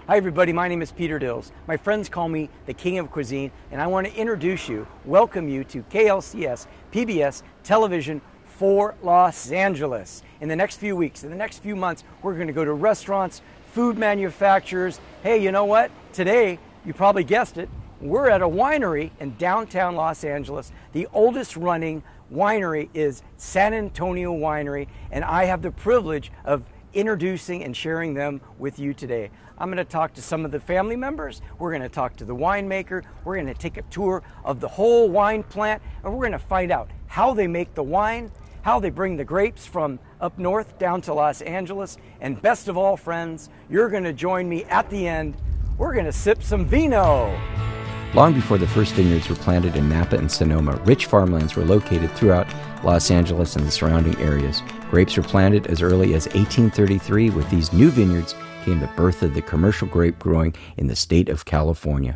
Hi everybody, my name is Peter Dills. My friends call me the King of Cuisine, and I want to introduce you, welcome you to KLCS PBS Television for Los Angeles. In the next few weeks, in the next few months, we're going to go to restaurants, food manufacturers. Hey, you know what? Today, you probably guessed it, we're at a winery in downtown Los Angeles. The oldest running winery is San Antonio Winery, and I have the privilege of introducing and sharing them with you today. I'm going to talk to some of the family members, we're going to talk to the winemaker, we're going to take a tour of the whole wine plant, and we're going to find out how they make the wine, how they bring the grapes from up north down to Los Angeles, and best of all, friends, you're going to join me at the end. We're going to sip some vino. Long before the first vineyards were planted in Napa and Sonoma, rich farmlands were located throughout Los Angeles and the surrounding areas. Grapes were planted as early as 1833. With these new vineyards came the birth of the commercial grape growing in the state of California.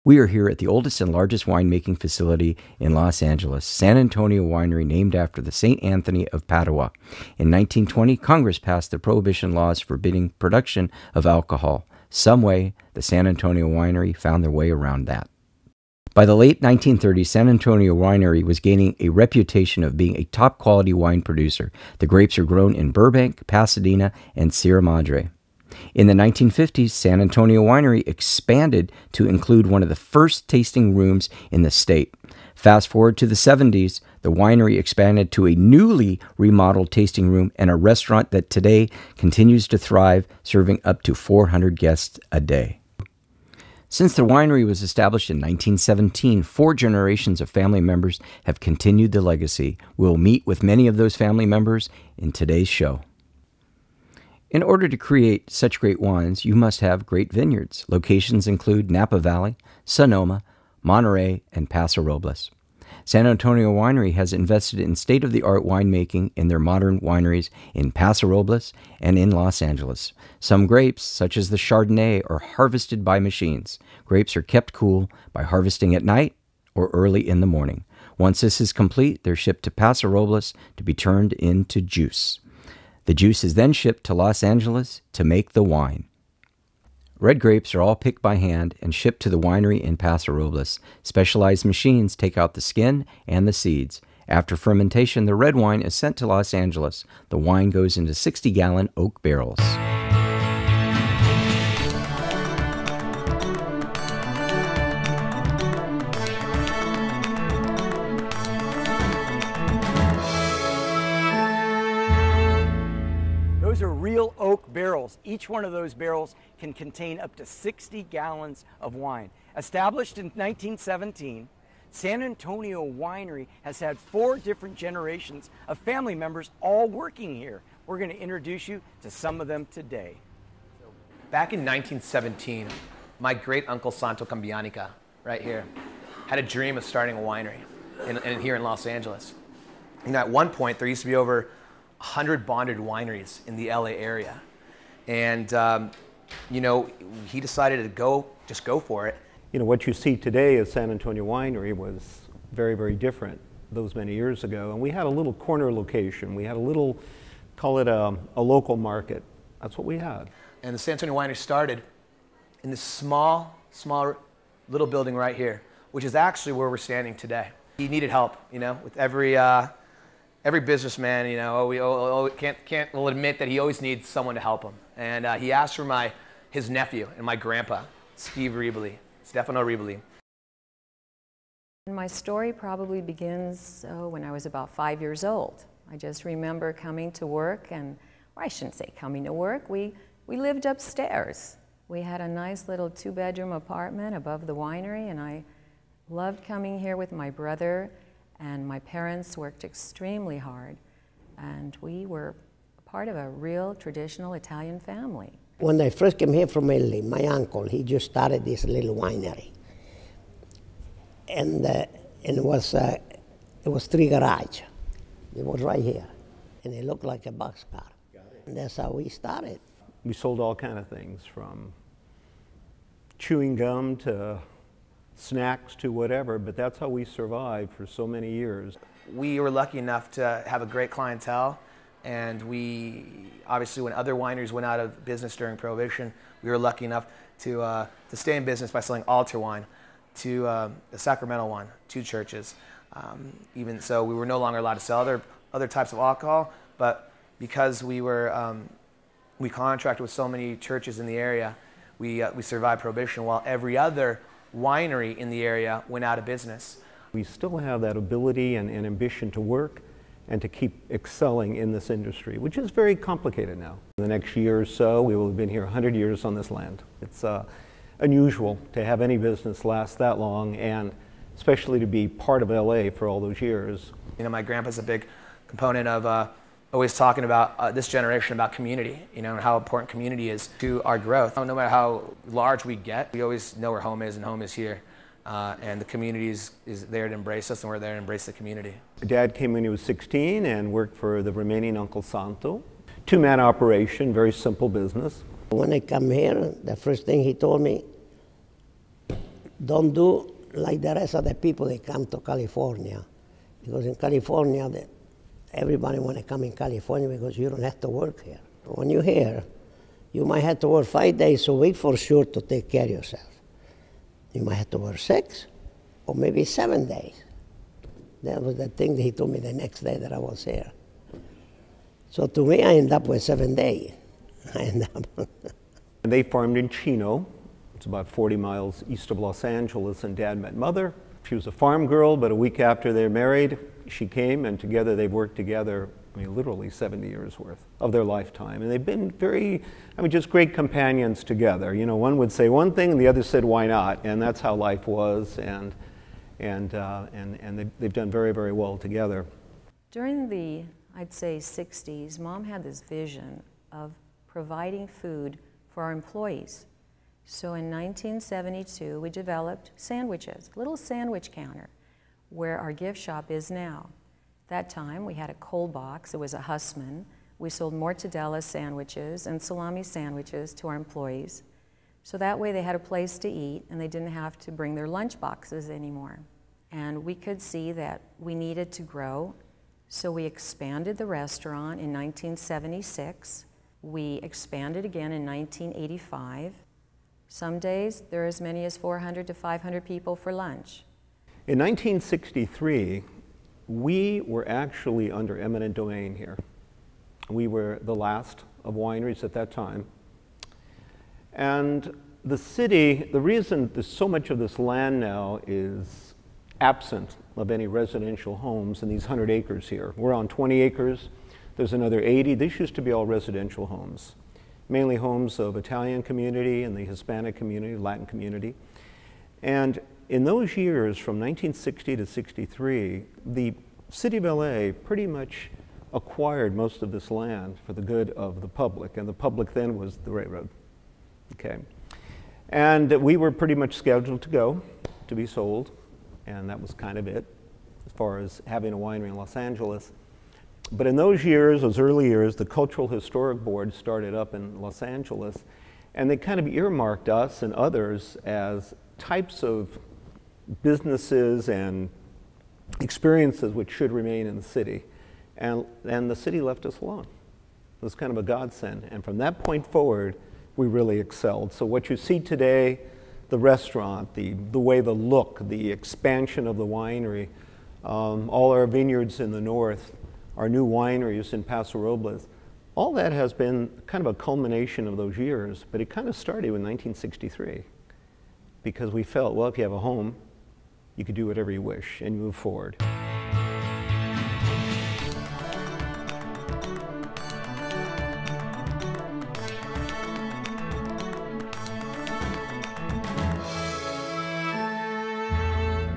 We are here at the oldest and largest winemaking facility in Los Angeles, San Antonio Winery, named after the St. Anthony of Padua. In 1920, Congress passed the prohibition laws forbidding production of alcohol. Some way, the San Antonio Winery found their way around that. By the late 1930s, San Antonio Winery was gaining a reputation of being a top-quality wine producer. The grapes are grown in Burbank, Pasadena, and Sierra Madre. In the 1950s, San Antonio Winery expanded to include one of the first tasting rooms in the state. Fast forward to the 70s, the winery expanded to a newly remodeled tasting room and a restaurant that today continues to thrive, serving up to 400 guests a day. Since the winery was established in 1917, 4 generations of family members have continued the legacy. We'll meet with many of those family members in today's show. In order to create such great wines, you must have great vineyards. Locations include Napa Valley, Sonoma, Monterey, and Paso Robles. San Antonio Winery has invested in state-of-the-art winemaking in their modern wineries in Paso Robles and in Los Angeles. Some grapes, such as the Chardonnay, are harvested by machines. Grapes are kept cool by harvesting at night or early in the morning. Once this is complete, they're shipped to Paso Robles to be turned into juice. The juice is then shipped to Los Angeles to make the wine. Red grapes are all picked by hand and shipped to the winery in Paso Robles. Specialized machines take out the skin and the seeds. After fermentation, the red wine is sent to Los Angeles. The wine goes into 60-gallon oak barrels. Those are real oak barrels. Each one of those barrels can contain up to 60 gallons of wine. Established in 1917, San Antonio Winery has had 4 different generations of family members all working here. We're going to introduce you to some of them today. Back in 1917, my great uncle Santo Cambianica, right here, had a dream of starting a winery here in Los Angeles. And at one point, there used to be over 100 bonded wineries in the LA area. And, you know, he decided to just go for it. You know, what you see today as San Antonio Winery was very, very different those many years ago. And we had a little corner location. We had a little, call it a local market. That's what we had. And the San Antonio Winery started in this small little building right here, which is actually where we're standing today. He needed help, you know, with every businessman, you know, will admit that he always needs someone to help him. And he asked for his nephew and my grandpa, Stefano Riboli. My story probably begins when I was about 5 years old. I just remember coming to work, or I shouldn't say coming to work, we lived upstairs. We had a nice little 2-bedroom apartment above the winery, and I loved coming here with my brother. And my parents worked extremely hard, and we were part of a real traditional Italian family. When I first came here from Italy, my uncle, he just started this little winery. And it was 3 garages. It was right here, and it looked like a boxcar. And that's how we started. We sold all kind of things, from chewing gum to snacks to whatever, but that's how we survived for so many years. We were lucky enough to have a great clientele, And we, obviously when other wineries went out of business during Prohibition, we were lucky enough to stay in business by selling altar wine to the sacramental wine, 2 churches. Even so, we were no longer allowed to sell other types of alcohol, but because we contracted with so many churches in the area, we survived Prohibition while every other winery in the area went out of business. We still have that ability and ambition to work and to keep excelling in this industry, which is very complicated now. In the next year or so, we will have been here 100 years on this land. It's unusual to have any business last that long, and especially to be part of LA for all those years. You know, my grandpa's a big component of always talking about this generation about community, you know, and how important community is to our growth. No matter how large we get, we always know where home is, and home is here. And the community is there to embrace us, and we're there to embrace the community. Dad came when he was 16 and worked for the remaining Uncle Santo. 2-man operation, very simple business. When I come here, the first thing he told me, don't do like the rest of the people that come to California. Because in California, everybody want to come in California because you don't have to work here. When you're here, you might have to work 5 days a week for sure to take care of yourself. You might have to work 6 or maybe 7 days. That was the thing that he told me the next day that I was here. So to me, I end up with 7 days. I end up. They farmed in Chino. It's about 40 miles east of Los Angeles, and Dad met Mother. She was a farm girl, but a week after they married, she came, and together they've worked together, I mean, literally 70 years worth of their lifetime. And they've been very, I mean, just great companions together. You know, one would say one thing and the other said, why not? And that's how life was, and they've done very, very well together. During the, I'd say, 60s, Mom had this vision of providing food for our employees. So in 1972, we developed sandwiches, a little sandwich counter, where our gift shop is now. That time, we had a cold box. It was a Hussman. We sold mortadella sandwiches and salami sandwiches to our employees. So that way they had a place to eat, and they didn't have to bring their lunch boxes anymore. And we could see that we needed to grow, so we expanded the restaurant in 1976. We expanded again in 1985. Some days, there are as many as 400 to 500 people for lunch. In 1963, we were actually under eminent domain here. We were the last of wineries at that time. And the city, the reason there's so much of this land now is absent of any residential homes in these 100 acres here. We're on 20 acres. There's another 80. This used to be all residential homes, mainly homes of Italian community and the Hispanic community, Latin community. And in those years, from 1960 to 63, the city of LA pretty much acquired most of this land for the good of the public, and the public then was the railroad. Okay. And we were pretty much scheduled to go, to be sold, and that was kind of it as far as having a winery in Los Angeles. But in those years, those early years, the Cultural Historic Board started up in Los Angeles, and they kind of earmarked us and others as types of businesses and experiences which should remain in the city. And the city left us alone. It was kind of a godsend. And from that point forward, we really excelled. So what you see today, the restaurant, the way the look, the expansion of the winery, all our vineyards in the north, our new wineries in Paso Robles, all that has been kind of a culmination of those years, but it kind of started in 1963 because we felt, well, if you have a home, you could do whatever you wish and move forward.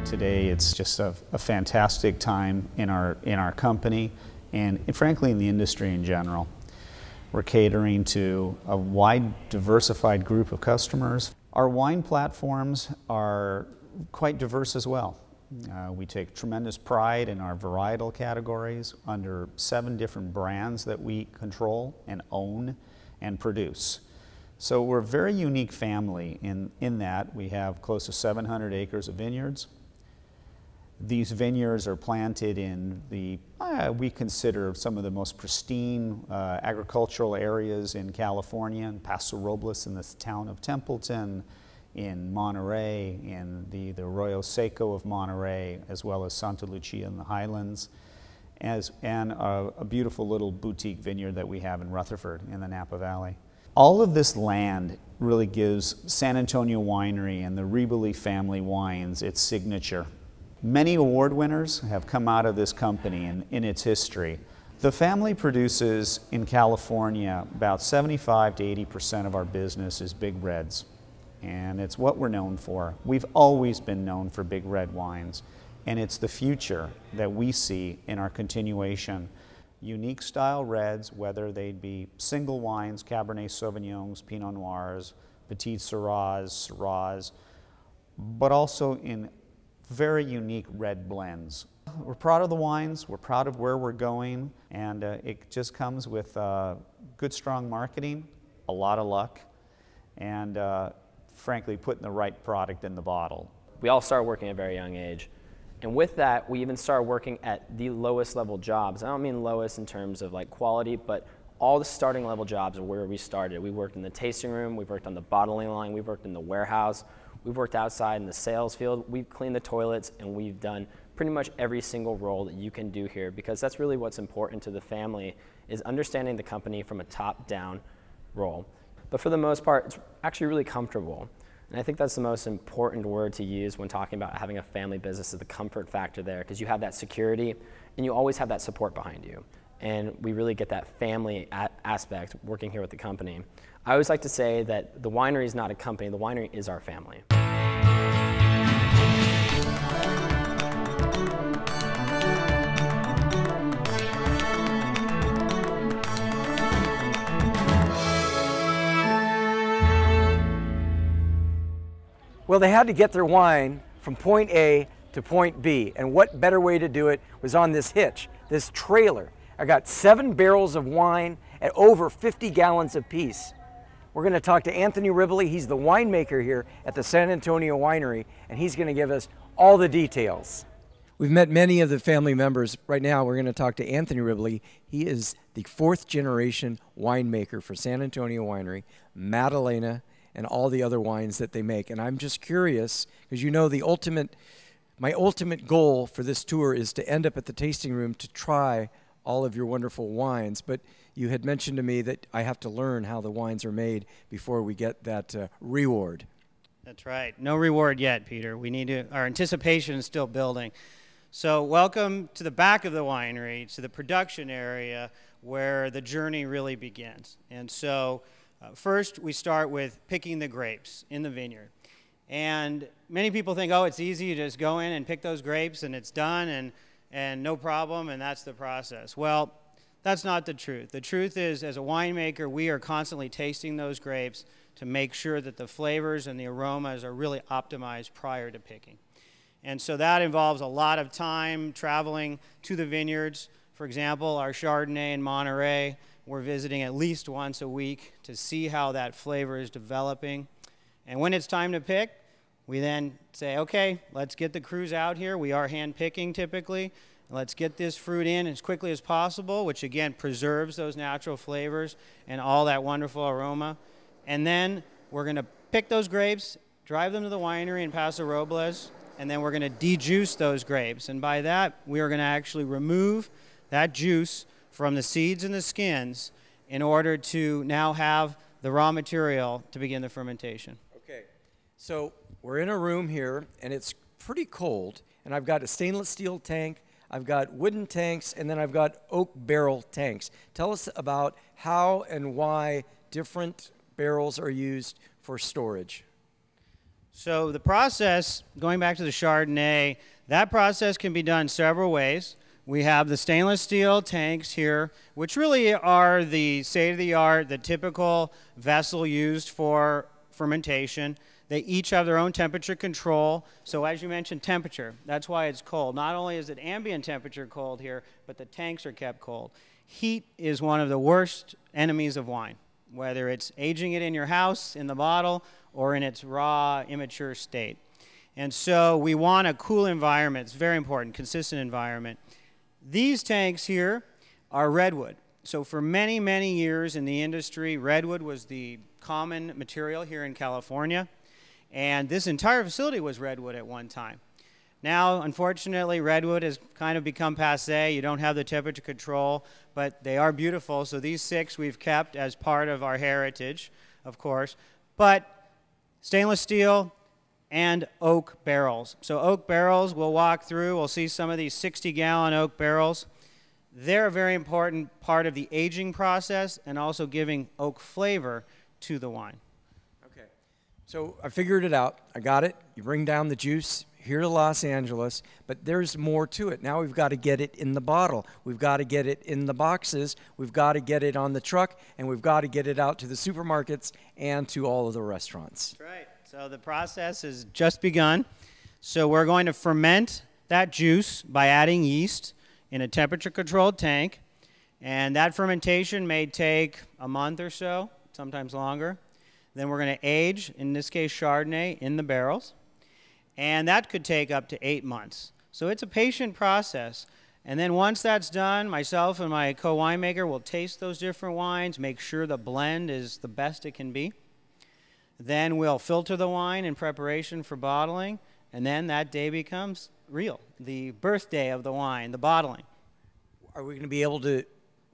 Today, it's just a fantastic time in our company and frankly in the industry in general. We're catering to a wide, diversified group of customers. Our wine platforms are quite diverse as well. We take tremendous pride in our varietal categories under 7 different brands that we control and own and produce. So we're a very unique family in that we have close to 700 acres of vineyards. These vineyards are planted in the, we consider some of the most pristine agricultural areas in California, in Paso Robles, in the town of Templeton, in Monterey, in the Arroyo Seco of Monterey, as well as Santa Lucia in the Highlands, and a beautiful little boutique vineyard that we have in Rutherford in the Napa Valley. All of this land really gives San Antonio Winery and the Riboli family wines its signature. Many award winners have come out of this company in its history. The family produces in California about 75 to 80% of our business is Big Reds, and it's what we're known for. We've always been known for Big Red wines, and it's the future that we see in our continuation. Unique style reds, whether they'd be single wines, Cabernet Sauvignons, Pinot Noirs, Petit Syrahs, but also in very unique red blends. We're proud of the wines, we're proud of where we're going, and it just comes with good, strong marketing, a lot of luck, and frankly, putting the right product in the bottle. We all start working at a very young age. And with that, we even started working at the lowest level jobs. I don't mean lowest in terms of like quality, but all the starting level jobs are where we started. We worked in the tasting room, we've worked on the bottling line, we've worked in the warehouse, we've worked outside in the sales field, we've cleaned the toilets, and we've done pretty much every single role that you can do here, because that's really what's important to the family, is understanding the company from a top-down role. But for the most part, it's actually really comfortable. And I think that's the most important word to use when talking about having a family business, is the comfort factor there, because you have that security and you always have that support behind you. And we really get that family aspect working here with the company. I always like to say that the winery is not a company, the winery is our family. Well, they had to get their wine from point A to point B, and what better way to do it was on this hitch, this trailer. I got 7 barrels of wine at over 50 gallons apiece. We're going to talk to Anthony Riboli. He's the winemaker here at the San Antonio Winery, and he's going to give us all the details. We've met many of the family members. Right now, we're going to talk to Anthony Riboli. He is the 4th generation winemaker for San Antonio Winery, Madalena, and all the other wines that they make. And I'm just curious, because you know my ultimate goal for this tour is to end up at the tasting room to try all of your wonderful wines. But you had mentioned to me that I have to learn how the wines are made before we get that reward. That's right. No reward yet, Peter. We need to, our anticipation is still building. So welcome to the back of the winery, to the production area where the journey really begins. And so first, we start with picking the grapes in the vineyard. And many people think, oh, it's easy, you just go in and pick those grapes and it's done and no problem, and that's the process. Well, that's not the truth. The truth is, as a winemaker, we are constantly tasting those grapes to make sure that the flavors and the aromas are really optimized prior to picking. And so that involves a lot of time traveling to the vineyards. For example, our Chardonnay in Monterey, we're visiting at least once a week to see how that flavor is developing. And when it's time to pick, we then say, okay, let's get the crews out here. We are hand picking typically. Let's get this fruit in as quickly as possible, which again preserves those natural flavors and all that wonderful aroma. And then we're going to pick those grapes, drive them to the winery in Paso Robles, and then we're going to de-juice those grapes. And by that, we are going to actually remove that juice from the seeds and the skins in order to now have the raw material to begin the fermentation. Okay, so we're in a room here and it's pretty cold, and I've got a stainless steel tank, I've got wooden tanks, and then I've got oak barrel tanks. Tell us about how and why different barrels are used for storage. So the process, going back to the Chardonnay, that process can be done several ways. We have the stainless steel tanks here, which really are the state-of-the-art, the typical vessel used for fermentation. They each have their own temperature control. So as you mentioned, temperature, that's why it's cold. Not only is it ambient temperature cold here, but the tanks are kept cold. Heat is one of the worst enemies of wine, whether it's aging it in your house, in the bottle, or in its raw, immature state. And so we want a cool environment. It's very important, consistent environment. These tanks here are redwood. So for many, many years in the industry, redwood was the common material here in California. And this entire facility was redwood at one time. Now, unfortunately, redwood has kind of become passé. You don't have the temperature control, but they are beautiful. So these 6 we've kept as part of our heritage, of course. But stainless steel and oak barrels. So oak barrels, we'll walk through. We'll see some of these 60-gallon oak barrels. They're a very important part of the aging process and also giving oak flavor to the wine. Okay, so I figured it out. I got it. You bring down the juice here to Los Angeles, but there's more to it. Now we've got to get it in the bottle. We've got to get it in the boxes. We've got to get it on the truck, and we've got to get it out to the supermarkets and to all of the restaurants. That's right. So the process has just begun. So we're going to ferment that juice by adding yeast in a temperature-controlled tank, and that fermentation may take a month or so, sometimes longer. Then we're going to age, in this case Chardonnay, in the barrels. And that could take up to 8 months. So it's a patient process. And then once that's done, myself and my co-winemaker will taste those different wines, make sure the blend is the best it can be. Then we'll filter the wine in preparation for bottling, and then that day becomes real, the birthday of the wine, the bottling. Are we going to be able to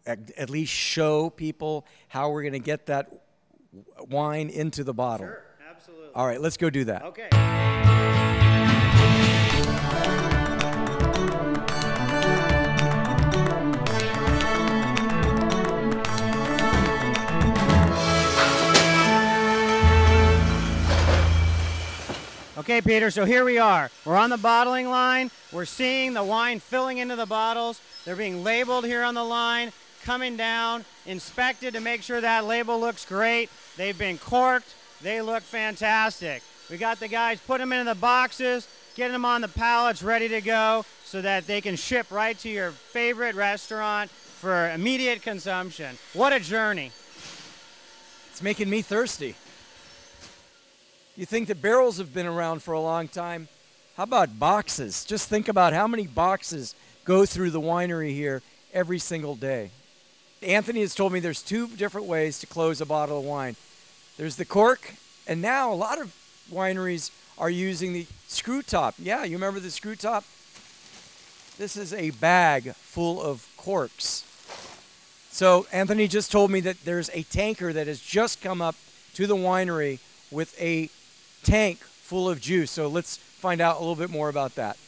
at least show people how we're going to get that wine into the bottle? Sure, absolutely. All right, let's go do that. Okay. Okay, Peter, so here we are. We're on the bottling line. We're seeing the wine filling into the bottles. They're being labeled here on the line, coming down, inspected to make sure that label looks great. They've been corked. They look fantastic. We got the guys putting them into the boxes, getting them on the pallets ready to go so that they can ship right to your favorite restaurant for immediate consumption. What a journey. It's making me thirsty. You think that barrels have been around for a long time? How about boxes? Just think about how many boxes go through the winery here every single day. Anthony has told me there's 2 different ways to close a bottle of wine. There's the cork, and now a lot of wineries are using the screw top. Yeah, you remember the screw top? This is a bag full of corks. So Anthony just told me that there's a tanker that has just come up to the winery with a tank full of juice. So let's find out a little bit more about that.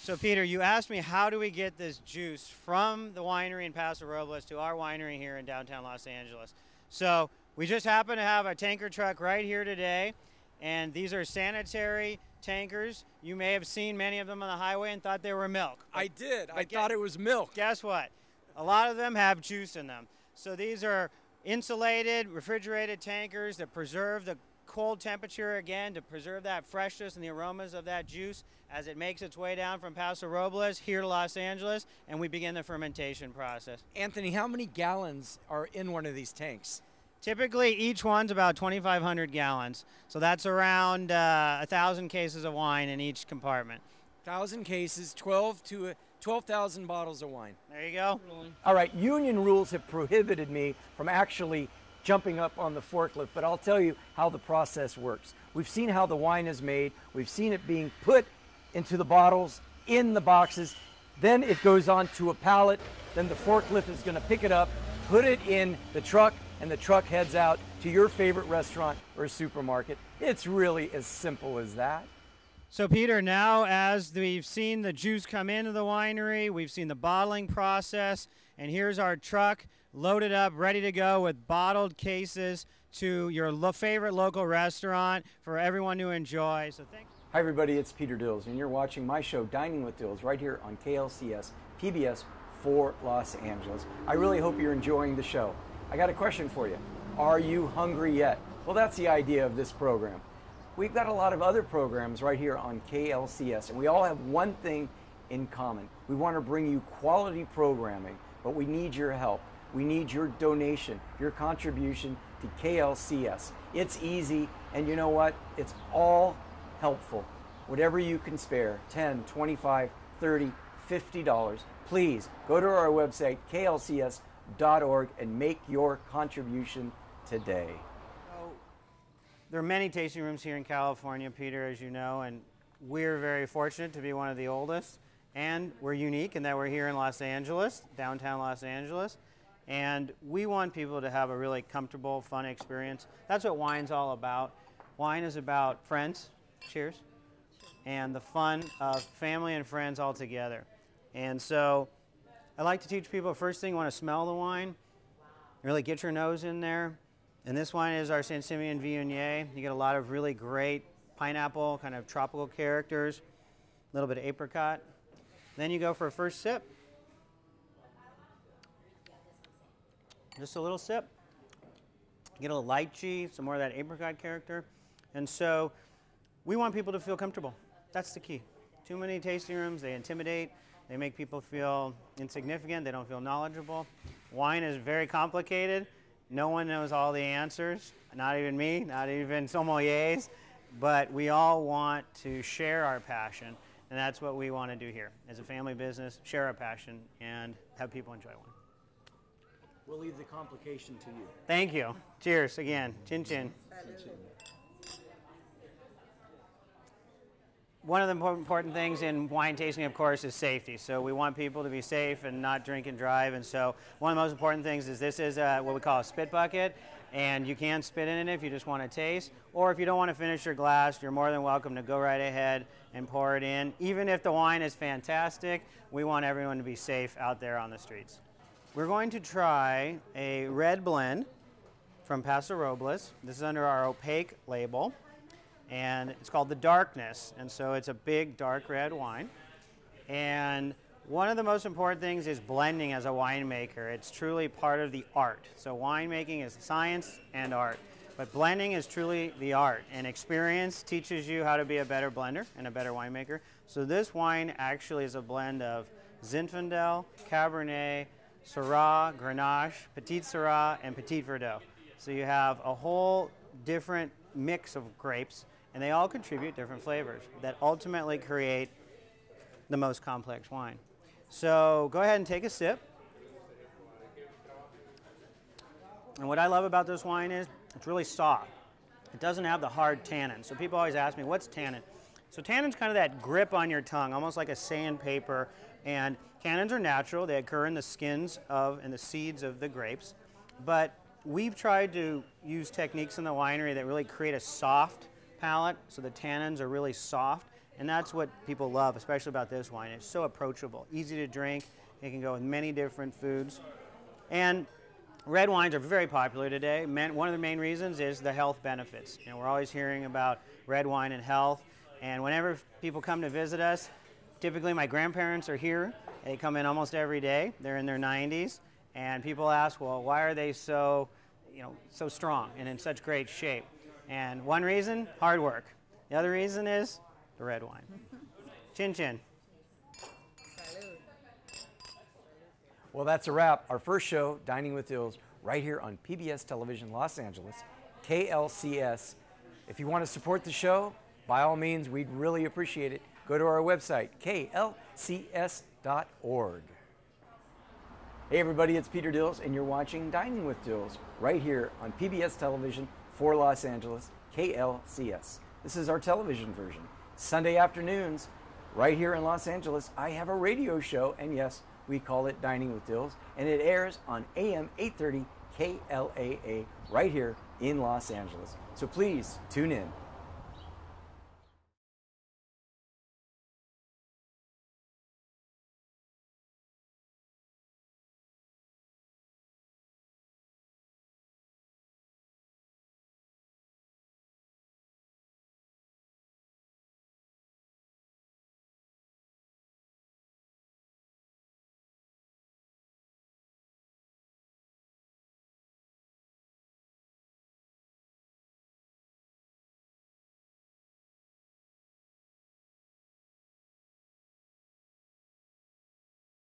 So Peter, you asked me how do we get this juice from the winery in Paso Robles to our winery here in downtown Los Angeles. So we just happen to have a tanker truck right here today, and these are sanitary tankers. You may have seen many of them on the highway and thought they were milk. I did. I thought it was milk. Guess what? A lot of them have juice in them. So these are insulated, refrigerated tankers that preserve the cold temperature again to preserve that freshness and the aromas of that juice as it makes its way down from Paso Robles here to Los Angeles, and we begin the fermentation process. Anthony, how many gallons are in one of these tanks? Typically, each one's about 2,500 gallons. So that's around 1,000 cases of wine in each compartment. 1,000 cases, 12,000 bottles of wine. There you go. All right, union rules have prohibited me from actually jumping up on the forklift, but I'll tell you how the process works. We've seen how the wine is made. We've seen it being put into the bottles, in the boxes. Then it goes on to a pallet. Then the forklift is going to pick it up, put it in the truck, and the truck heads out to your favorite restaurant or supermarket. It's really as simple as that. So Peter, now as we've seen the juice come into the winery, we've seen the bottling process, and here's our truck loaded up, ready to go with bottled cases to your favorite local restaurant for everyone to enjoy. So thanks. Hi everybody, it's Peter Dills, and you're watching my show Dining with Dills right here on KLCS PBS for Los Angeles. I really hope you're enjoying the show. I got a question for you. Are you hungry yet? Well, that's the idea of this program. We've got a lot of other programs right here on KLCS, and we all have one thing in common. We want to bring you quality programming, but we need your help. We need your donation, your contribution to KLCS. It's easy, and you know what? It's all helpful. whatever you can spare, $10, $25, $30, $50, please go to our website, klcs.org, and make your contribution today. There are many tasting rooms here in California, Peter, as you know, and we're very fortunate to be one of the oldest. And we're unique in that we're here in Los Angeles, downtown Los Angeles. And we want people to have a really comfortable, fun experience. That's what wine's all about. Wine is about friends, cheers, and the fun of family and friends all together. And so I like to teach people, first thing, you want to smell the wine, really get your nose in there. And this wine is our San Simeon Viognier. You get a lot of really great pineapple, kind of tropical characters, a little bit of apricot. Then you go for a first sip. Just a little sip. Get a little lychee, some more of that apricot character. And so we want people to feel comfortable. That's the key. Too many tasting rooms, they intimidate. They make people feel insignificant. They don't feel knowledgeable. Wine is very complicated. No one knows all the answers, not even me, not even sommeliers. But we all want to share our passion. And that's what we want to do here. As a family business, share our passion and have people enjoy wine. We'll leave the complication to you. Thank you. Cheers again. Chin chin. One of the important things in wine tasting, of course, is safety. So we want people to be safe and not drink and drive. And so one of the most important things is this is what we call a spit bucket. And you can spit in it if you just want to taste. Or if you don't want to finish your glass, you're more than welcome to go right ahead and pour it in. Even if the wine is fantastic, we want everyone to be safe out there on the streets. We're going to try a red blend from Paso Robles. This is under our opaque label. And it's called the Darkness. And so it's a big dark red wine. And one of the most important things is blending as a winemaker. It's truly part of the art. So winemaking is science and art. But blending is truly the art. And experience teaches you how to be a better blender and a better winemaker. So this wine actually is a blend of Zinfandel, Cabernet, Syrah, Grenache, Petit Syrah, and Petit Verdot. So you have a whole different mix of grapes, and they all contribute different flavors that ultimately create the most complex wine. So go ahead and take a sip. And what I love about this wine is it's really soft. It doesn't have the hard tannin. So people always ask me, what's tannin? So tannin's kind of that grip on your tongue, almost like a sandpaper. And tannins are natural. They occur in the skins of and the seeds of the grapes. But we've tried to use techniques in the winery that really create a soft palate, so the tannins are really soft. And that's what people love, especially about this wine. It's so approachable, easy to drink. It can go with many different foods. And red wines are very popular today. One of the main reasons is the health benefits. You know, we're always hearing about red wine and health. And whenever people come to visit us, typically my grandparents are here. They come in almost every day. They're in their 90s. And people ask, well, why are they so strong and in such great shape? And one reason, hard work. The other reason is the red wine. Chin chin. Well, that's a wrap. Our first show, Dining with Dills, right here on PBS Television Los Angeles, KLCS. If you want to support the show, by all means, we'd really appreciate it. Go to our website, klcs.org. Hey everybody, it's Peter Dills, and you're watching Dining with Dills right here on PBS Television for Los Angeles, KLCS. This is our television version. Sunday afternoons, right here in Los Angeles, I have a radio show, and yes, we call it Dining with Dills, and it airs on AM 830 KLAA right here in Los Angeles. So please tune in.